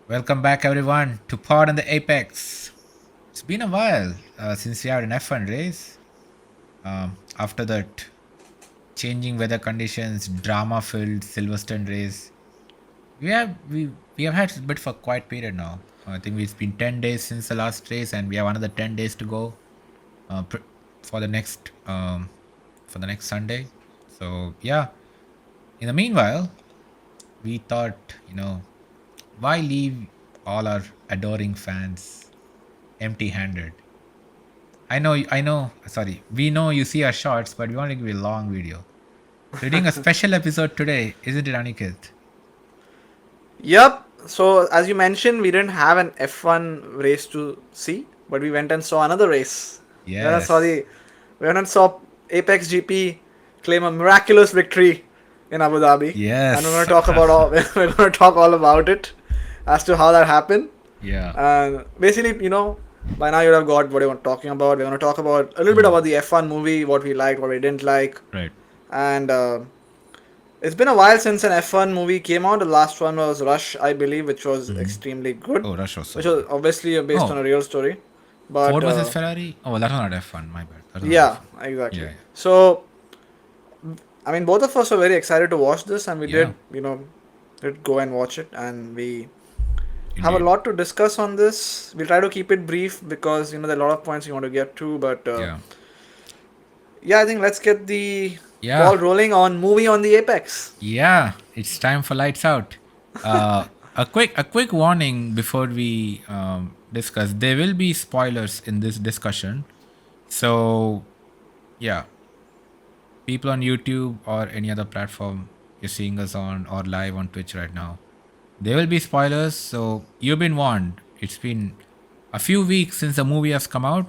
Welcome back, everyone, to Pod and the Apex. It's been a while since we had an F1 race. After that changing weather conditions, drama-filled Silverstone race, we have had a bit of a quiet period now. I think it's been 10 days since the last race, and we have another 10 days to go uh, pr- for the next Sunday. So yeah, in the meanwhile, we thought, why leave all our adoring fans empty-handed? I know. Sorry, we know you see our shorts, but we want to give you a long video. So we're doing a special episode today, isn't it, Aniket? Yep. So as you mentioned, we didn't have an F1 race to see, but we went and saw another race. We went and saw Yes, Apex GP claim a miraculous victory in Abu Dhabi, and we're going yes, to talk about all we're going to talk all about it as to how that happened. yeah, And basically, by now you have got what I'm talking about. We're going to talk about a little bit about the F1 movie, what we liked, what we didn't like, right. and it's been a while since an F1 movie came out. The last one was Rush, I believe, which was Hmm. extremely good, Oh, Rush was so which was good. obviously based on Oh, a real story. But Ford versus Ferrari. Oh, well, that was not F1. My bad. That was not yeah, F1. exactly. Yeah, So, I mean, both of us were very excited to watch this, and we yeah, did go and watch it, and we have a indeed. lot to discuss on this. We'll try to keep it brief because there are a lot of points we want to get to, but Yeah, yeah, I think let's get the yeah, ball rolling on movie on the Apex. yeah. It's time for lights out. Uh, a quick warning before we discuss. There will be spoilers in this discussion. So yeah, people on YouTube or any other platform you're seeing us on or live on Twitch right now, there will be spoilers. So you've been warned. It's been a few weeks since the movie has come out.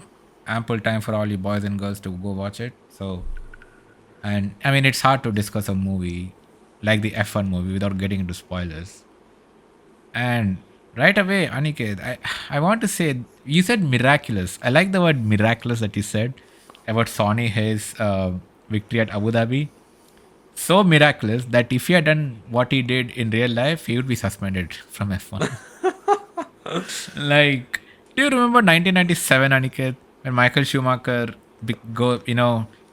Ample time for all you boys and girls to go watch it. So, and I mean, it's hard to discuss a movie like the F1 movie without getting into spoilers. And right away, Aniket, I want to say you said miraculous. I like the word miraculous that you said about Sonny Hayes' victory at Abu Dhabi. So miraculous that if he had done what he did in real life, he would be suspended from F1. Like, do you remember 1997, Aniket, when Michael Schumacher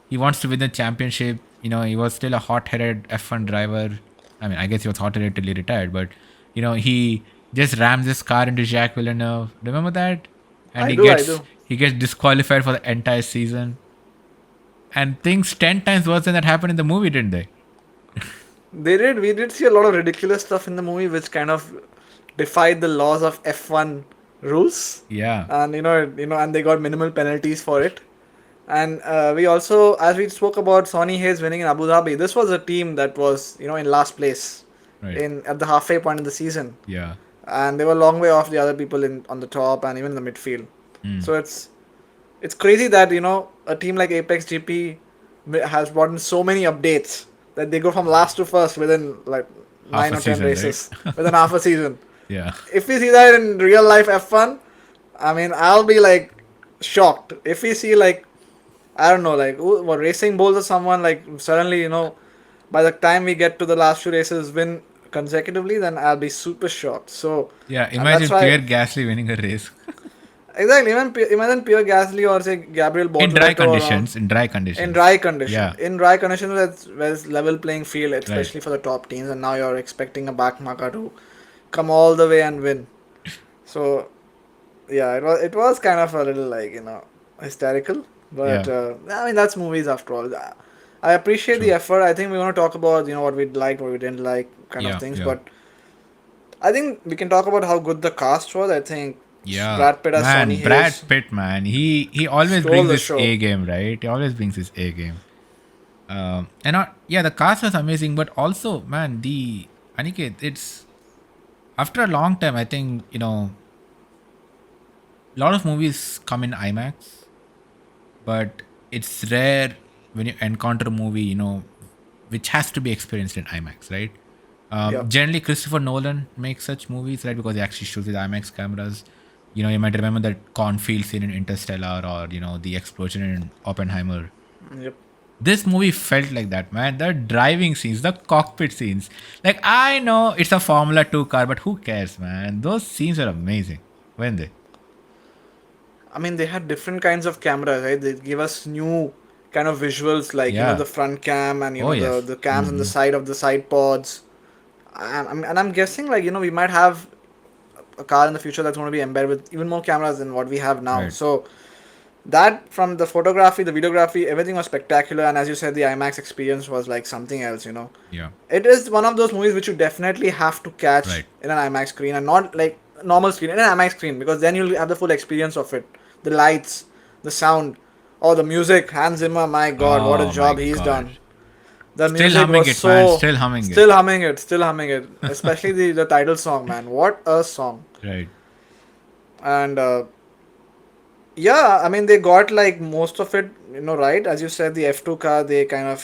he wants to win the championship. He was still a hot-headed F1 driver. I mean, I guess he was hot-headed till he retired, but he just rams his car into Jacques Villeneuve. Remember that? And I he do, I gets do. he gets disqualified for the entire season. And things 10 times worse than that happened in the movie, didn't they? They did. We did see a lot of ridiculous stuff in the movie, which kind of defied the laws of F1 rules, Yeah. and and they got minimal penalties for it. And we also, as we spoke about Sonny Hayes winning in Abu Dhabi, this was a team that was in last place Right. in at the halfway point in the season, Yeah. and they were a long way off the other people in on the top and even in the midfield. Mm. So it's crazy that a team like Apex GP has brought in so many updates that they go from last to first within like Half nine a or ten season, right? races within half a season. Yeah. If we see that in real life F1, I mean, I'll be like shocked. If we see like I don't know, like what racing bulls or someone like suddenly by the time we get to the last few races win consecutively, then I'll be super shocked. So, Yeah. and that's Imagine why Pierre Gasly winning a race exactly imagine Pierre Gasly or say Gabriel in dry Bortoleto or conditions. In dry in conditions. dry condition. Yeah. In dry conditions, where it's level playing field, Right. especially for the top teams, and now you're expecting a back marker to come all the way and win. So yeah, it was kind of a little like hysterical, but Yeah. I mean that's movies after all. I appreciate the True. effort. I think we want to talk about what we liked, what we didn't like, kind of Yeah. things. Yeah. But I think we can talk about how good the cast was. I think Yeah. Brad Pitt as Sonny Man, Brad Hayes Pitt, man. He always stole brings the his show. A game, right? He always brings his A game. And not yeah, the cast was amazing, but also, man, the Aniket, it's after a long time, I think, a lot of movies come in IMAX, but it's rare when you encounter a movie, which has to be experienced in IMAX, right? Yep. Generally, Christopher Nolan makes such movies, right? Because he actually shoots with IMAX cameras. You might remember that cornfield scene in Interstellar or, the explosion in Oppenheimer. Yep. This movie felt like that, man. The driving scenes, the cockpit scenes. Like, I know it's a Formula 2 car, but who cares, man? Those scenes are amazing, weren't they? I mean, they had different kinds of cameras, right? They give us new kind of visuals, like Yeah. the front cam and Oh, yes. the cams on the Mm-hmm. side of the side pods. And I'm guessing like we might have a car in the future that's going to be embedded with even more cameras than what we have now. Right. So that from the photography, the videography, everything was spectacular. And as you said, the IMAX experience was like something else. Yeah. It is one of those movies which you definitely have to catch Right. in an IMAX screen and not like normal screen, in an IMAX screen, because then you'll have the full experience of it. The lights, the sound, the music. Hans Zimmer, my god, what a Oh, my job he's God. done. The Still music humming was it, man. so Still humming it. still humming it, still humming it. Especially the title song, man. What a song. Right. And yeah, I mean they got like most of it, right. As you said, the F2 car, they kind of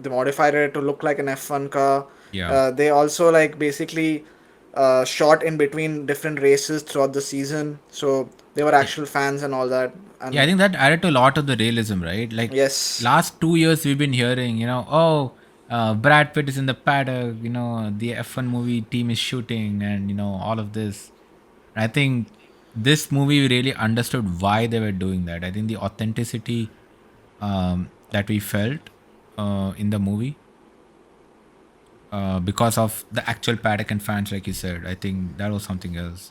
they modified it to look like an F1 car. Yeah. They also like basically shot in between different races throughout the season, so they were Yeah. actual fans and all that. Yeah, I And think that added to a lot of the realism, right? Like yes, last 2 years we've been hearing, oh, Brad Pitt is in the paddock, the F1 movie team is shooting, and all of this. I think this movie really understood why they were doing that. I think the authenticity that we felt in the movie because of the actual paddock and fans, like you said, I think that was something else.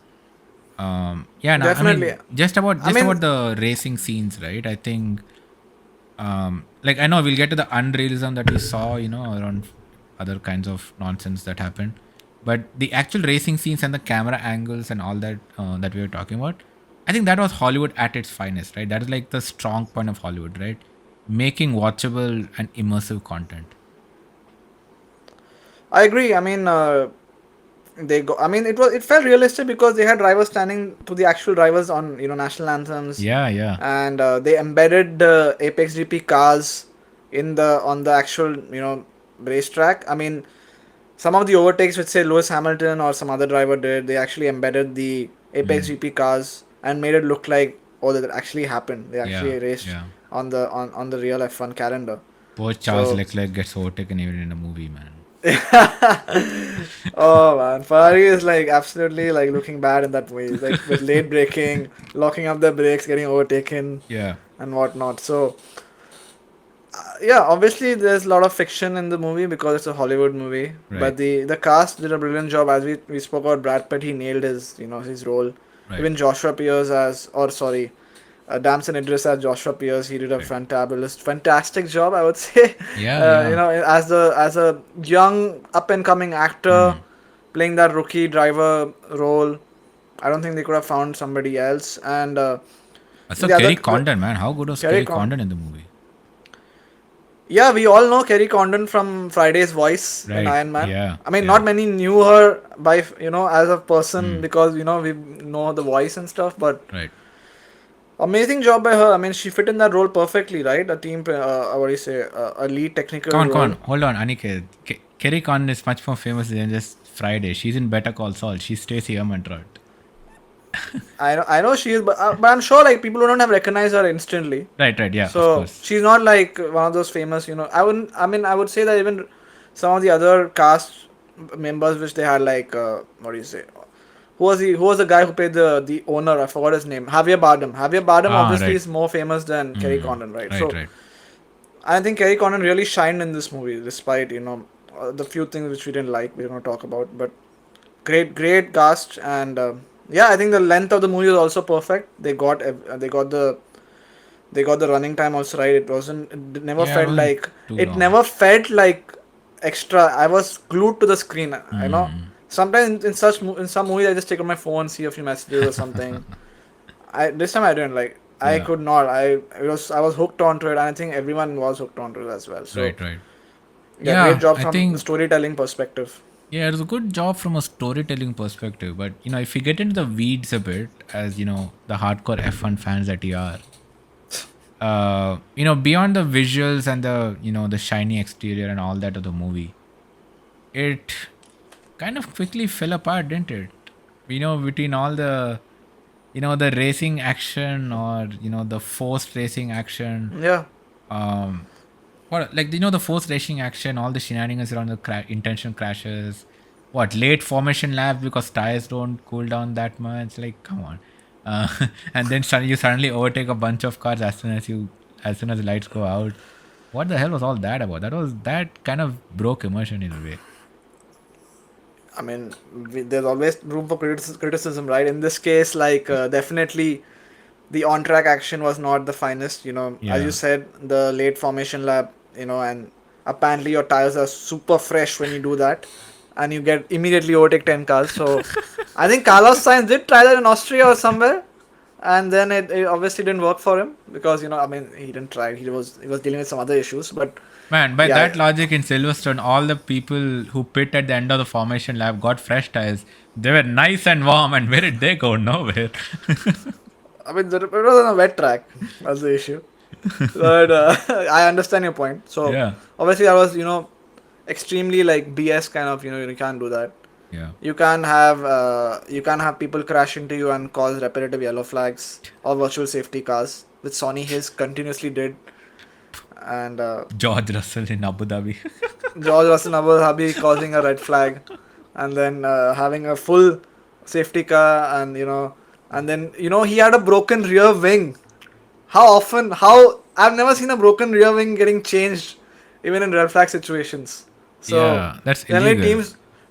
Yeah, no, I definitely. mean I just mean, about the racing scenes, right? I think like I know we'll get to the unrealism that we saw, around other kinds of nonsense that happened, but the actual racing scenes and the camera angles and all that that we were talking about, I think that was Hollywood at its finest, right? That is like the strong point of Hollywood, right? Making watchable and immersive content. I agree. I mean, it felt realistic because they had drivers standing to the actual drivers on national anthems, Yeah, yeah. and they embedded the Apex GP cars in the on the actual racetrack. I mean, some of the overtakes which say Lewis Hamilton or some other driver did, they actually embedded the Apex Mm. GP cars and made it look like that actually happened. They Yeah, actually raced yeah. on the real F1 calendar. Poor Charles So Leclerc gets overtaken even in a movie, man. oh man, Ferrari is like absolutely like looking bad in that movie, like with late braking, locking up their brakes, getting overtaken, Yeah, and whatnot. So yeah, obviously there's a lot of fiction in the movie because it's a Hollywood movie, right, but the cast did a brilliant job. As we spoke about Brad Pitt, he nailed his his role. right, Even Joshua Pierce as or sorry, Damson Idris as Joshua Pierce, he did a right. fantastic job, I would say. Yeah, yeah. As a young up and coming actor Mm. playing that rookie driver role, I don't think they could have found somebody else. And So the other Kerry Condon, man, how good was Kerry Kerry Con, Condon in the movie? yeah, we all know Kerry Condon from Friday's voice in Right. Iron Man. Yeah. I mean, not Yeah. many knew her by as a person Mm. because we know the voice and stuff, but Right. amazing job by her. I mean, she fit in that role perfectly, right? A team, what do you say, a lead technical Come on. role. Hold on, Aniket. Kerry Condon is much more famous than just Friday. She's in Better Call Saul. She's Stacey Ermantrout. I know she is, but I'm sure like people don't have recognized her instantly. Right. Right. Yeah. Of So course. she's not like one of those famous. I wouldn't. I mean, I would say that even some of the other cast members, which they had like, what do you say? Who was the guy who played the owner? I forgot his name. Javier Bardem. Javier Bardem Ah. obviously Right. is more famous than Kerry Mm. Condon, right? Right. So Right. I think Kerry Condon really shined in this movie, despite the few things which we didn't like. We're gonna talk about, but great cast. And yeah, I think the length of the movie is also perfect. They got the running time also right. It never Yeah. It felt wasn't like too it long. never felt like extra. I was glued to the screen. I know. Mm. Sometimes in some movies I just take out my phone, see a few messages or something. I This time I didn't like. I Yeah. could not. I was hooked onto it, and I think everyone was hooked onto it as well. So Right. Right. yeah, great Yeah. job I from the think. storytelling perspective. Yeah, it was a good job from a storytelling perspective. But if you get into the weeds a bit, as the hardcore F1 fans that you are, beyond the visuals and the shiny exterior and all that of the movie, it kind of quickly fell apart, didn't it? Between all the racing action or the forced racing action. Yeah. Um, what, like, the forced racing action, all the shenanigans around the intentional crashes, what, late formation lap because tires don't cool down that much, like, come on. uh, and then you suddenly overtake a bunch of cars as soon as the lights go out. What the hell was all that about? That kind of broke immersion in a way. I mean, there's always room for criticism, right? In this case, like definitely the on-track action was not the finest. As you Yeah. said, the late formation lap, and apparently your tires are super fresh when you do that, and you get immediately overtake 10 cars. So I think Carlos Sainz did try that in Austria or somewhere, and then it obviously didn't work for him because I mean, he didn't try. He was dealing with some other issues, but Man, by that yeah. logic in Silverstone, all the people who pit at the end of the formation lap got fresh tires. They were nice and warm, and where did they go? Nowhere. I mean, it was on a wet track. That's the issue. But I understand your point. So Yeah. obviously that was extremely like BS kind of. You can't do that. Yeah. You can't have people crash into you and cause repetitive yellow flags or virtual safety cars, which Sonny Hayes continuously did, and George Russell in Abu Dhabi. George Russell Abu Dhabi causing a red flag, and then having a full safety car, and then he had a broken rear wing. How I've never seen a broken rear wing getting changed, even in red flag situations. So Yeah, that's generally illegal.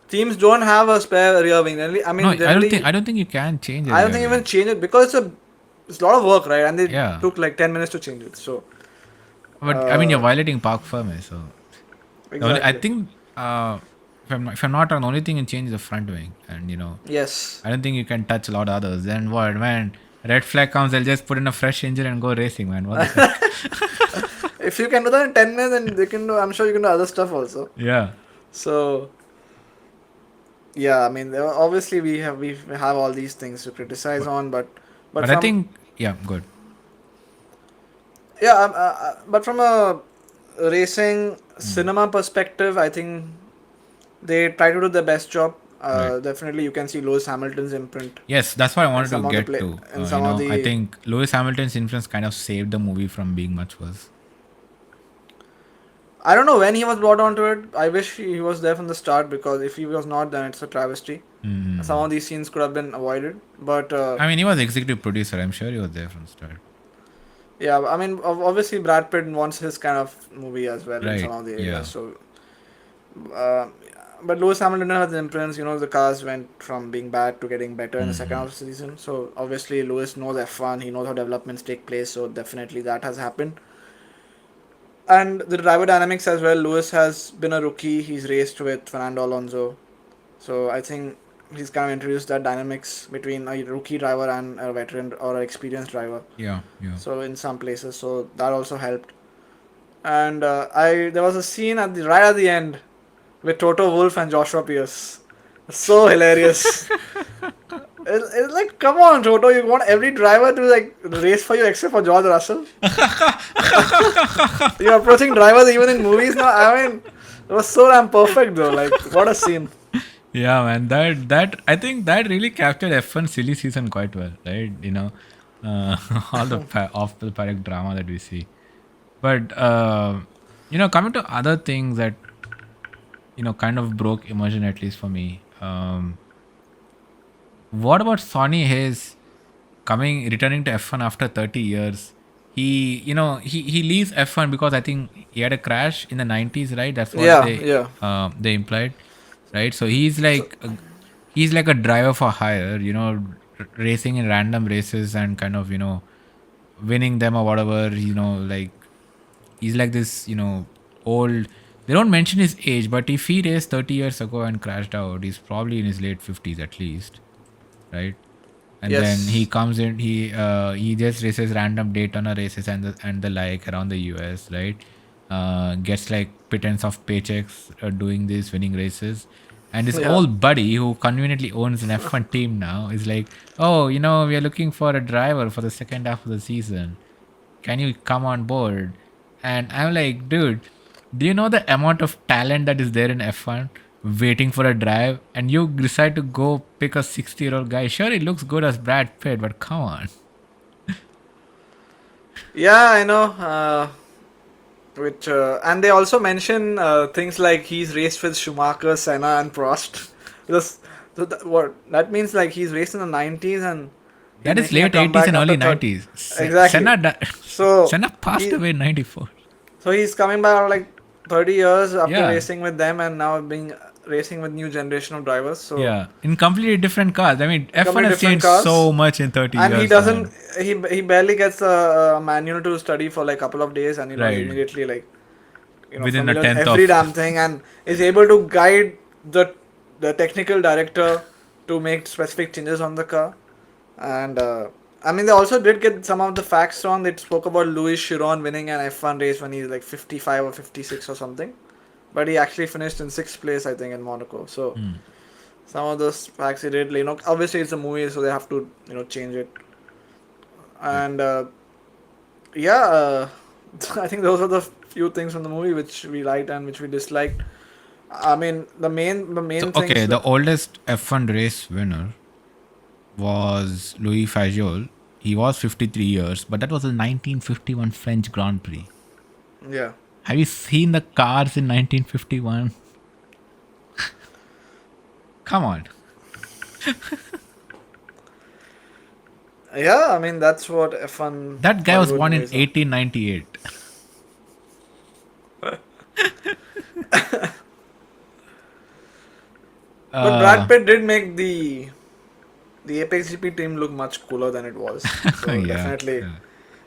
teams don't have a spare rear wing. Generally, I No, mean I don't think generally, I don't think you can change a I don't rear think even wing. change it because it's a lot of work, right? And they Yeah, took like 10 minutes to change it. So but I mean you're uh, violating park permit. So I exactly, think if I'm not wrong, the only thing you change is the front wing, and yes. I don't think you can touch a lot of others. Then what, man? Red flag comes, they'll just put in a fresh engine and go racing, man. What the fuck? If you can do that in 10 minutes, then they can do. I'm sure you can do other stuff also. Yeah, So yeah, I mean, obviously we have all these things to criticize but on, but but I from think, yeah, good. yeah, but from a racing Hmm. cinema perspective, I think they try to do the best job. Right. Definitely, you can see Lewis Hamilton's imprint Yes, that's what I in wanted to some of the get play, to. in some of I the. think Lewis Hamilton's influence kind of saved the movie from being much worse. I don't know when he was brought onto it. I wish he was there from the start because if he was not, then it's a travesty. Some Mm-hmm. of these scenes could have been avoided, but I mean, he was executive producer. I'm sure he was there from the start. yeah, I mean, obviously Brad Pitt wants his kind of movie as well in some Right. of the areas. Yeah. So, uh, but Lewis Hamilton has the influence. The cars went from being bad to getting better in the second Mm-hmm. half of the season. So obviously Lewis knows F1. He knows how developments take place. So definitely that has happened. And the driver dynamics as well. Lewis has been a rookie. He's raced with Fernando Alonso. So I think he's kind of introduced that dynamics between a rookie driver and a veteran or an experienced driver. Yeah. Yeah. So in some places, so that also helped. And I there was a scene right at the end with Toto Wolff and Joshua Pierce. So hilarious. It's like, come on, Toto, you want every driver to like race for you except for George Russell? You're approaching drivers even in movies now. I mean, it was so damn perfect though. Like, what a scene. Yeah, man. That I think that really captured F1 silly season quite well, right? All the off the paddock drama that we see. But coming to other things that kind of broke immersion, at least for me. What about Sonny Hayes returning to F1 after 30 years? He leaves F1 because I think he had a crash in the 90s, right? That's what Yeah, they yeah. they implied, right? So So, he's like a driver for hire, racing in random races and kind of winning them or whatever. Like he's like this, old. They don't mention his age, but if he raced 30 years ago and crashed out, he's probably in his late 50s at least, right? And then he yes. comes in, he just races random Daytona races and the like around the US, right? Gets like pittance of paychecks doing these winning races. And his Yeah. old buddy, who conveniently owns an F1 team now, is like, oh, we are looking for a driver for the second half of the season. Can you come on board? And I'm like, dude, do you know the amount of talent that is there in F1 waiting for a drive? And you decide to go pick a 60-year-old guy. Sure, he looks good as Brad Pitt, but come on. Yeah, I know. which and they also mention things like he's raced with Schumacher, Senna, and Prost. This, what that means, like he's raced in the 90s and he's That is making a late 80s comeback and after early third. 90s. Exactly. So Senna passed he away in 94. so he's coming back like 30 years after Yeah. racing with them and now being racing with new generation of drivers. So Yeah. In completely different cars. I mean, F1 completely has different changed cars. so much in 30 And he years, doesn't man. he barely gets a manual to study for like a couple of days and he Right. immediately like Within a familiar with tenth every of. damn thing and is able to guide the technical director to make specific changes on the car. And I mean, they also did get some of the facts wrong. They spoke about Louis Chiron winning an F1 race when he's like 55 or 56 or something, but he actually finished in sixth place, I think, in Monaco. So Hmm. some of those facts he did, obviously it's a movie, so they have to change it. Right. And yeah, I think those are the few things from the movie which we liked and which we disliked. I mean, the So, main okay, things the that oldest F1 race winner was Louis Fajol. He was 53 years, but that was a 1951 French Grand Prix. yeah. Have you seen the cars in 1951? Come on. Yeah, I mean that's what F1 That guy was Hollywood born in movies are. 1898. But Brad Uh, Pitt did make the Apex GP team look much cooler than it was. So yeah, definitely, yeah.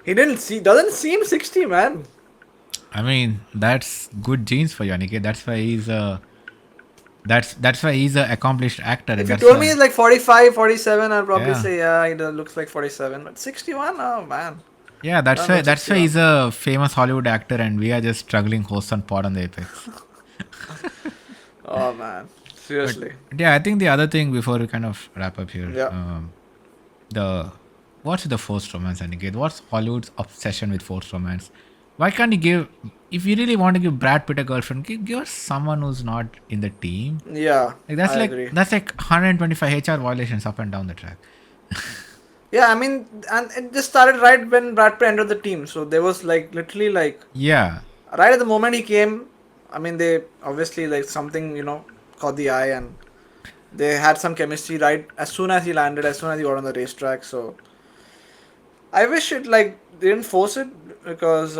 he doesn't seem 60, man. I mean, that's good genes for you, Aniket. That's why he's an accomplished actor, If and you that's told me why. he's like 45, 47, I'd probably Yeah, say yeah, looks like 47. But 61, oh man, yeah. can't look That's why 61. he's a famous Hollywood actor, and we are just struggling hosts on Pod on the Apex. Oh man, But seriously. yeah, I think the other thing before we kind of wrap up here, Yeah. the what's the forced romance, Aniket? What's Hollywood's obsession with forced romance? Why can't you give, if you really want to give Brad Pitt a girlfriend, give us someone who's not in the team. Yeah, I Like agree. that's like 125 HR violations up and down the track. Yeah, I mean, and it just started right when Brad Pitt entered the team. So there was like literally like Yeah, right at the moment he came. I mean, they obviously like something caught the eye and they had some chemistry right as soon as he landed, as soon as he got on the racetrack. So I wish it like they didn't force it because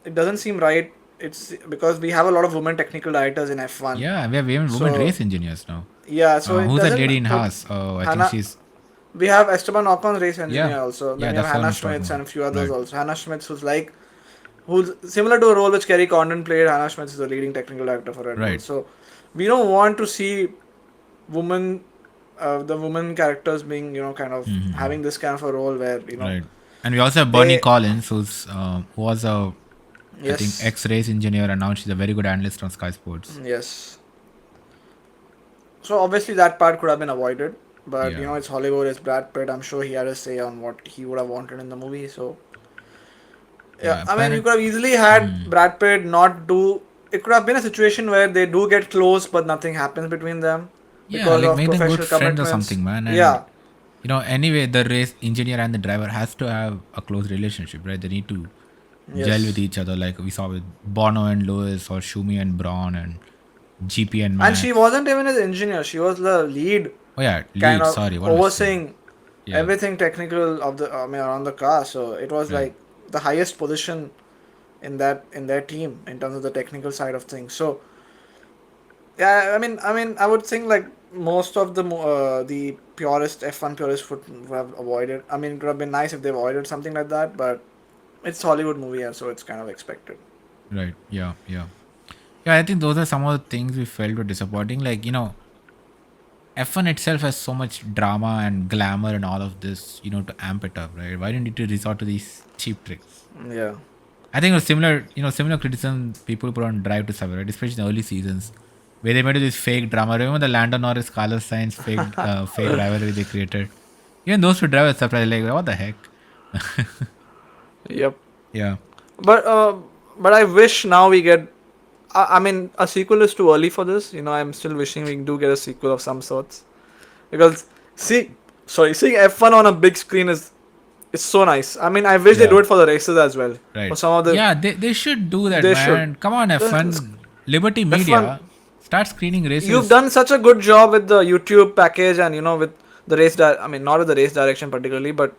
it doesn't seem right. It's because we have a lot of women technical directors in F1. yeah. We have even women So race engineers now. yeah, so it Who's that doesn't. lady in Haas? Oh, I think Hannah, she's we have Esteban Ocon's race yeah, engineer also. yeah. Then you have That's the one I Hannah was talking Schmitz about. and a few others Right. also. Hannah Schmitz who's similar to a role which Kerry Condon played. Hannah Schmitz is the leading technical director for Red Bull. Right. So we don't want to see women, the women characters being kind of Mm-hmm. having this kind of a role where Right. And we also have Bernie they Collins, who was a, I think, yes ex-race engineer, and now she's a very good analyst on Sky Sports. yes. So obviously that part could have been avoided, but Yeah. it's Hollywood, it's Brad Pitt. I'm sure he had a say on what he would have wanted in the movie. So yeah, Yeah. I mean, you Apparent. could have easily had Mm. Brad Pitt not do. It could have been a situation where they do get close, but nothing happens between them Yeah, because like of make them good professional friends or commitments. something, man. And Yeah, anyway, the race engineer and the driver has to have a close relationship, right? They need to gel with yes. each other, like we saw with Bono and Lewis, or Shumi and Braun, and GP and And she Max. wasn't even his engineer; she was the lead, Oh yeah, kind lead. of Sorry, what am I saying? overseeing Yeah, everything technical of the. I mean, around the car. So it was right. like the highest position in their team in terms of the technical side of things. So yeah, I would think like most of the purist F1 purists would have avoided. I mean, it would have been nice if they avoided something like that, but it's Hollywood movie, and so it's kind of expected. Right. Yeah. Yeah. Yeah. I think those are some of the things we felt were disappointing. Like, F1 itself has so much drama and glamour and all of this, to amp it up, right? Why didn't you resort to these cheap tricks? Yeah. I think it was similar criticism people put on Drive to Survive, right? Especially in the early seasons, where they made this fake drama. Remember the Lando Norris Carlos Sainz fake rivalry they created? Even those two drivers surprised, like, what the heck? Yep. Yeah. But I wish now we get. I mean, a sequel is too early for this. I'm still wishing we do get a sequel of some sorts because seeing F1 on a big screen is It's so nice. I mean, I wish they do Yeah. it for the races as well. For Right. some of the, Yeah, they should do that, they should. man. Come on, have The fun. Liberty F1, Media, start screening you've races done such a good job with the YouTube package and with the race. I mean, not with the race direction particularly, but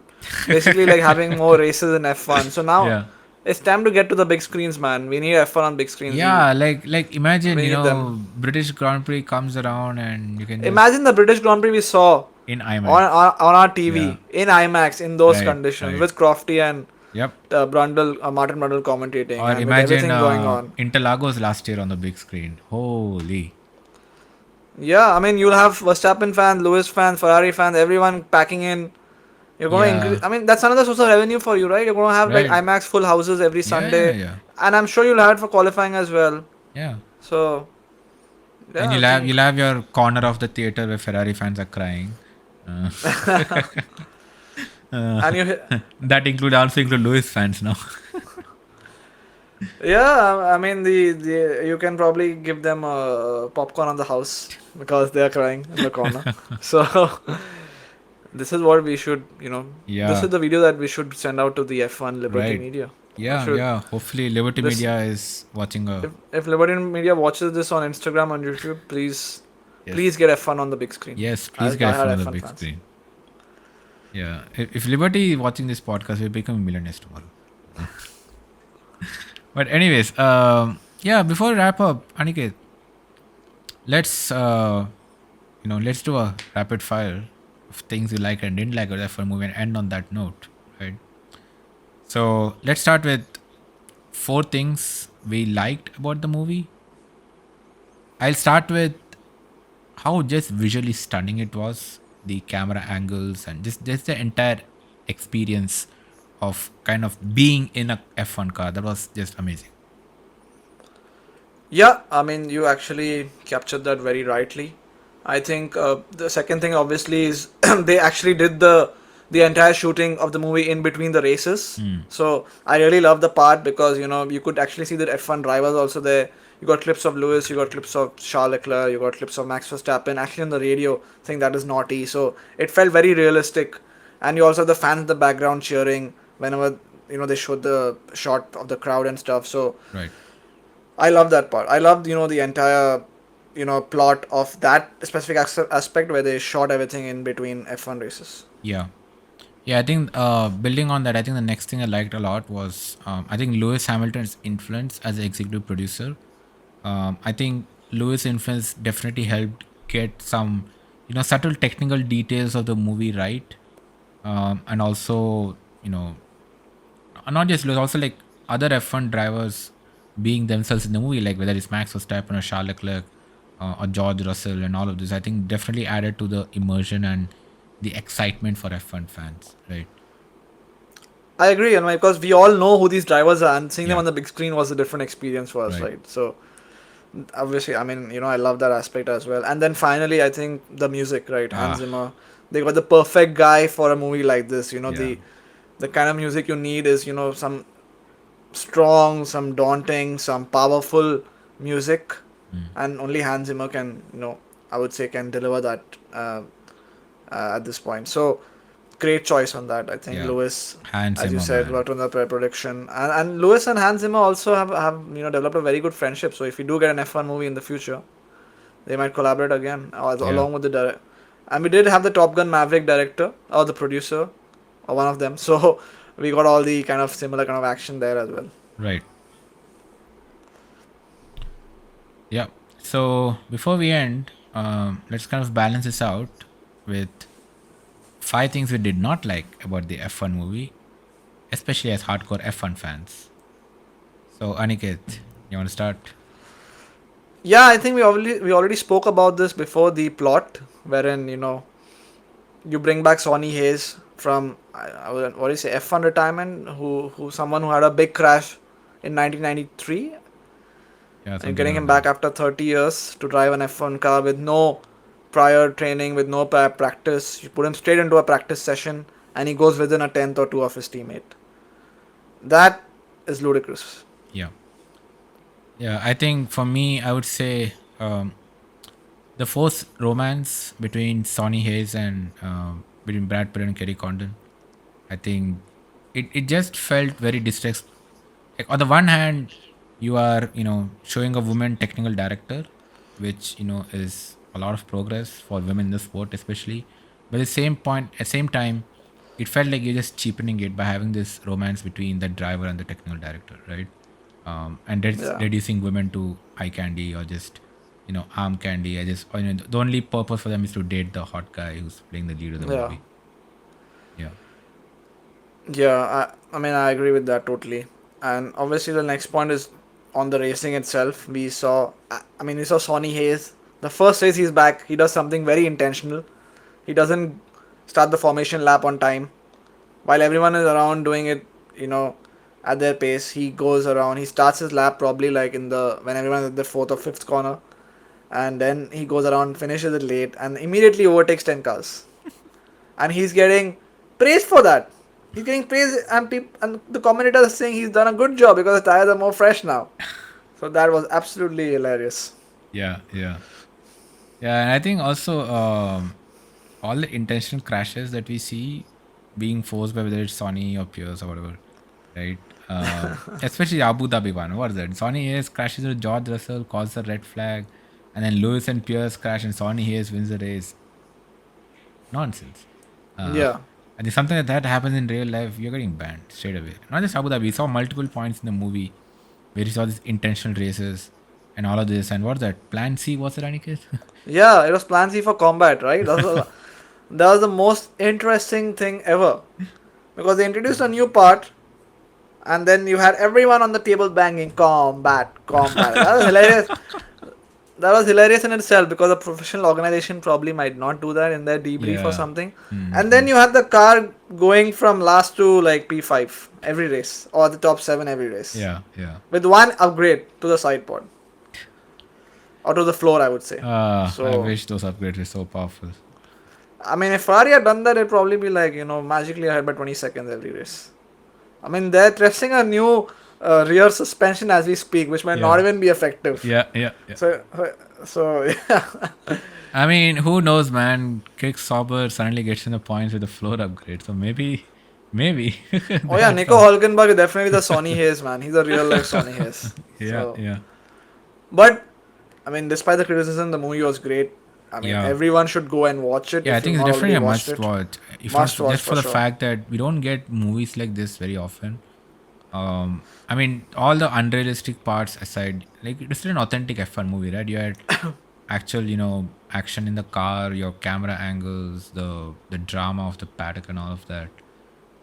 basically like having more races in F1. So now Yeah. it's time to get to the big screens, man. We need F1 on big screens. Yeah, like imagine, We need them. British Grand Prix comes around and you can just Imagine the British Grand Prix we saw in on IMAX. on our Yeah. TV in IMAX in those Right, conditions right. with Crofty and Yep. Martin Brundle commentating Or and with imagine everything going on. Interlagos last year on the big screen. Holy. Yeah, I mean, you'll have Verstappen fans, Lewis fans, Ferrari fans, everyone packing in. You're going to Yeah. increase. I mean, that's another source of revenue for you, right? You're going to have like Right. IMAX full houses every Yeah, yeah, Sunday, yeah. and I'm sure you'll have it for qualifying as well. Yeah. So And yeah, I think you'll have your corner of the theater where Ferrari fans are crying. Uh, and you that also include Lewis fans now. yeah, I mean the you can probably give them popcorn on the house because they are crying in the corner. So this is what we should, this Yeah. is the video that we should send out to the F1 Liberty Right. Media. We Yeah, should yeah. Hopefully Liberty this Media is watching a if Liberty Media watches this on Instagram and YouTube, please yes. get F1 on the big screen. Yes, please As get diehard F1 on the F1 big fans. screen. Yeah. If Liberty is watching this podcast, we'll become millionaires tomorrow. But anyways, yeah, before we wrap up, Aniket, let's let's do a rapid fire of things you like and didn't like about the F1 movie and end on that note, right? So let's start with 4 things we liked about the movie. I'll start with how just visually stunning it was, the camera angles and just the entire experience of kind of being in a F1 car. That was just amazing. Yeah, I mean, you actually captured that very rightly. I think the second thing obviously is they actually did the entire shooting of the movie in between the races. Hmm. So I really love the part because you could actually see the F1 drivers also there. You got clips of Lewis, you got clips of Charles Leclerc, you got clips of Max Verstappen. Actually on the radio, saying that is naughty. So it felt very realistic, and you also have the fans in the background cheering whenever they showed the shot of the crowd and stuff. So Right. I love that part. I loved, the entire, plot of that specific aspect where they shot everything in between F1 races. Yeah. Yeah, I think building on that, I think the next thing I liked a lot was I think Lewis Hamilton's influence as an executive producer. I think Lewis' influence definitely helped get some, subtle technical details of the movie right, and also, not just Lewis, also like other F1 drivers being themselves in the movie, like whether it's Max Verstappen or Charles Leclerc or George Russell and all of this. I think definitely added to the immersion and the excitement for F1 fans, right? I agree, and because we all know who these drivers are, and seeing them Yeah, on the big screen was a different experience for us, right. right? So obviously, I mean, I love that aspect as well. And then finally, I think the music, right? Hans Ah, Zimmer, they got the perfect guy for a movie like this. yeah. The kind of music you need is some strong, some daunting, some powerful music, Mm. and only Hans Zimmer can, I would say, can deliver that at this point. So great choice on that. I think Yeah. Lewis, Hans as you Zimmer, said, man. worked on the production, and Lewis and Hans Zimmer also have developed a very good friendship. So if we do get an F1 movie in the future, they might collaborate again Yeah. along with the director. And we did have the Top Gun Maverick director or the producer or one of them. So we got all the kind of similar kind of action there as well. Right. Yeah. So before we end, let's kind of balance this out with 5 things we did not like about the F1 movie, especially as hardcore F1 fans. So Aniket, you want to start? Yeah, I think we already spoke about this before, the plot wherein you bring back Sonny Hayes from what do you say, F1 retirement, who someone who had a big crash in 1993, Yeah, and something getting him around back that. after 30 years to drive an F1 car with no prior training, with no prior practice. You put him straight into a practice session, and he goes within a tenth or two of his teammate. That is ludicrous. Yeah. Yeah, I think for me, I would say the forced romance between Sonny Hayes and between Brad Pitt and Kerry Condon. I think it just felt very distress. Like on the one hand, you are showing a woman technical director, which is a lot of progress for women in the sport, especially. But at the same point, at the same time, it felt like you're just cheapening it by having this romance between the driver and the technical director, right? And that's Yeah, reducing women to eye candy or just arm candy. I just or, the only purpose for them is to date the hot guy who's playing the lead of the yeah, movie. Yeah. yeah. I mean, I agree with that totally. And obviously, the next point is on the racing itself. We saw, I mean, we saw Sonny Hayes. The first race he's back, he does something very intentional. He doesn't start the formation lap on time. While everyone is around doing it, you know, at their pace, he goes around. He starts his lap probably like in the when everyone's at the fourth or fifth corner, and then he goes around, finishes it late, and immediately overtakes 10 cars. And he's getting praise for that. He's getting praise, and and the commentator is saying he's done a good job because the tires are more fresh now. So that was absolutely hilarious. Yeah, yeah. Yeah, and I think also all the intentional crashes that we see being forced by whether it's Sony or Pierce or whatever, right? Especially Abu Dhabi one. What is that? Sonny Hayes crashes with George Russell, causes a red flag, and then Lewis and Pierce crash, and Sonny Hayes wins the race. Nonsense. Uh, Yeah, and if something like that happens in real life, you're getting banned straight away. Not just Abu Dhabi. We saw multiple points in the movie where you saw these intentional races and all of this. And what's that? Plan C, was it, Aniket? yeah. It was Plan C for combat, right? That was the most interesting thing ever because they introduced a new part and then you had everyone on the table banging combat, combat. That was hilarious. That was hilarious in itself because a professional organization probably might not do that in their debrief or Yeah. something. And then Mm-hmm. you had the car going from last to like P5 every race or the top 7 every race Yeah, yeah. with one upgrade to the side pod or to the floor, I would say. I So, wish those upgrades were so powerful. I mean, if Ferrari had done that, it'd probably be like, magically ahead by 20 seconds every race. I mean, they're testing a new rear suspension as we speak, which might not Yeah, even be effective. yeah, yeah, yeah. So, so yeah. I mean, who knows, man? Kick Sauber suddenly gets in the points with the floor upgrade, so maybe Oh yeah, that's Nico all. Hulkenberg is definitely the Sonny Hayes man. He's a real life Sonny Hayes. Yeah, So, yeah, but I mean, despite the criticism, the movie was great. I mean, yeah, everyone should go and watch it yeah. I if you've think it's not definitely already a watched must it. watch. If not Must watch just for for the sure. fact that we don't get movies like this very often. I mean, all the unrealistic parts aside, like it's still an authentic F1 movie, right? You had actual, action in the car, your camera angles, the drama of the paddock, and all of that.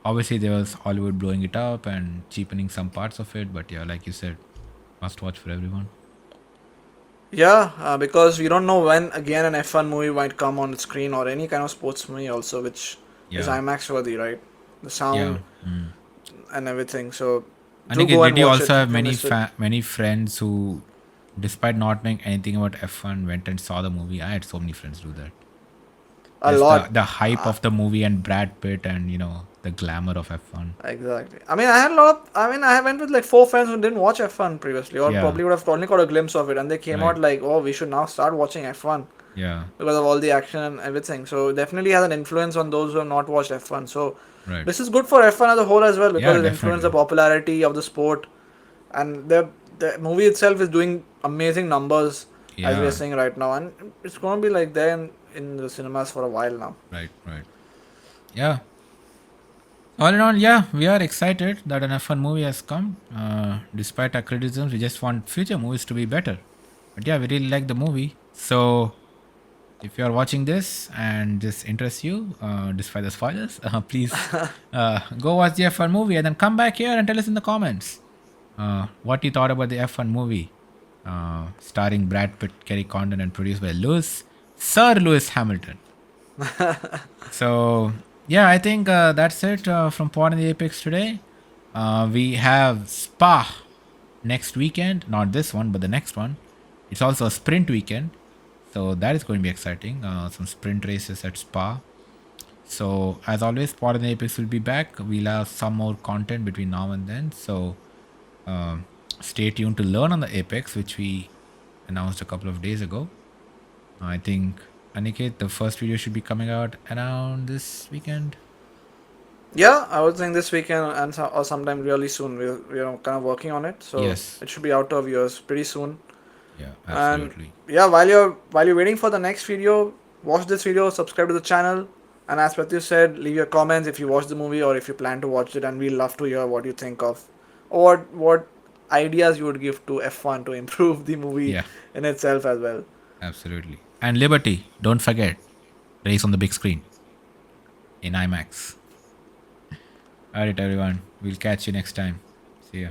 Obviously, there was Hollywood blowing it up and cheapening some parts of it, but yeah, like you said, must watch for everyone. Yeah, because we don't know when again an F1 movie might come on the screen or any kind of sports movie also, which is Yeah, IMAX worthy, right? The yeah. sound Mm. and everything. So do Aniket, go did and you watch also it have if you missed it. many friends who, despite not knowing anything about F1, went and saw the movie? I had so many friends do that. A Just the lot. the hype Uh, of the movie and Brad Pitt and the glamour of F1. exactly. I mean, I had a lot of. I mean, I went with like 4 friends who didn't watch F1 previously, or Yeah, probably would have only got a glimpse of it, and they came right. out like, "Oh, we should now start watching F1 Yeah, because of all the action and everything." So it definitely has an influence on those who have not watched F1. So right. this is good for F1 as a whole as well Yeah, because it influenced the definitely. popularity of the sport, and the movie itself is doing amazing numbers as we are Yeah, seeing right now, and it's going to be like there in the cinemas for a while now. right, right. Yeah. All in all, yeah, we are excited that an F1 movie has come. Despite our criticisms, we just want future movies to be better. But yeah, we really like the movie. So if you are watching this and this interests you, despite the spoilers, please go watch the F1 movie and then come back here and tell us in the comments what you thought about the F1 movie, starring Brad Pitt, Kerry Condon, and produced by Sir Lewis Hamilton. So yeah, I think that's it from Pod in the Apex today. We have Spa next weekend, not this one, but the next one. It's also a sprint weekend, so that is going to be exciting. Some sprint races at Spa. So as always, Pod in the Apex will be back. We'll have some more content between now and then. So um, stay tuned to learn on the Apex, which we announced a couple of days ago. I think, Aniket, the first video should be coming out around this weekend. Yeah, I would think this weekend and or sometime really soon. We're kind of working on it, so Yes. it should be out of yours pretty soon. Yeah, And absolutely. yeah, while you're waiting for the next video, watch this video, subscribe to the channel, and as Pratyush said, leave your comments if you watch the movie or if you plan to watch it, and we'd love to hear what you think of, or what ideas you would give to F1 to improve the movie Yeah, in itself as well. absolutely. And Liberty, don't forget, race on the big screen in IMAX. All right, everyone. We'll catch you next time. See ya.